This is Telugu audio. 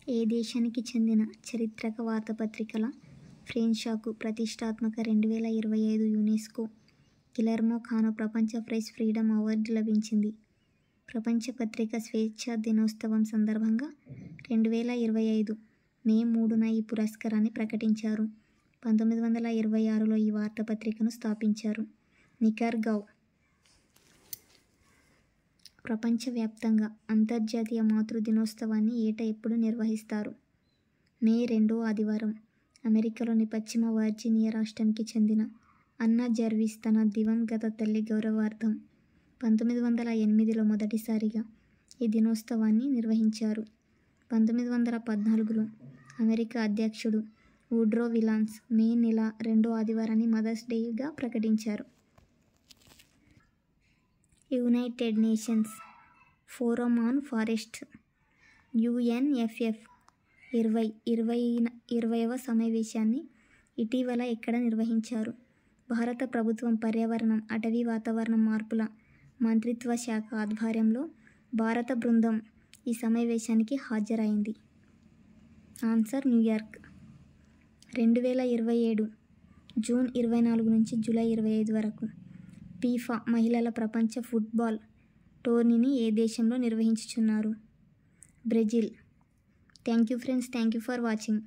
ఏ దేశానికి చెందిన చారిత్రక వార్తాపత్రికల ఫ్రెంచాకు ప్రతిష్టాత్మక 2025 యునెస్కో గిలెర్మో కానో ప్రపంచ ప్రెస్ ఫ్రీడమ్ అవార్డు లభించింది. ప్రపంచ పత్రికా స్వేచ్ఛా దినోత్సవం సందర్భంగా 2025 మే 3న ఈ పురస్కారాన్ని ప్రకటించారు. 1926లో ఈ వార్తాపత్రికను స్థాపించారు. నికర్గావ్. ప్రపంచవ్యాప్తంగా అంతర్జాతీయ మాతృ దినోత్సవాన్ని ఏటా ఎప్పుడు నిర్వహిస్తారు? మే 2వ ఆదివారం. అమెరికాలోని పశ్చిమ వర్జీనియా రాష్ట్రానికి చెందిన అన్నా జర్విస్ తన దివంగత తల్లి గౌరవార్థం 1908లో మొదటిసారిగా ఈ దినోత్సవాన్ని నిర్వహించారు. 1914లో అమెరికా అధ్యక్షుడు వుడ్రో విల్సన్ మే నెల 2వ ఆదివారాన్ని మదర్స్ డేగా ప్రకటించారు. United nations forum on forests UNFF 20వ సమావేశాన్ని ఇటీవల ఎక్కడ నిర్వహించారు? భారత ప్రభుత్వం పర్యావరణం, అటవీ వాతావరణ మార్పుల మంత్రిత్వ శాఖ ఆధ్వర్యంలో భారత బృందం ఈ సమావేశానికి హాజరైంది. Answer New York. 2027 జూన్ 24 నుంచి జూలై 25 వరకు ఫిఫా మహిళల ప్రపంచ ఫుట్బాల్ టోర్నీని ఏ దేశంలో నిర్వహించుచున్నారు? Brazil. Thank you friends. Thank you for watching.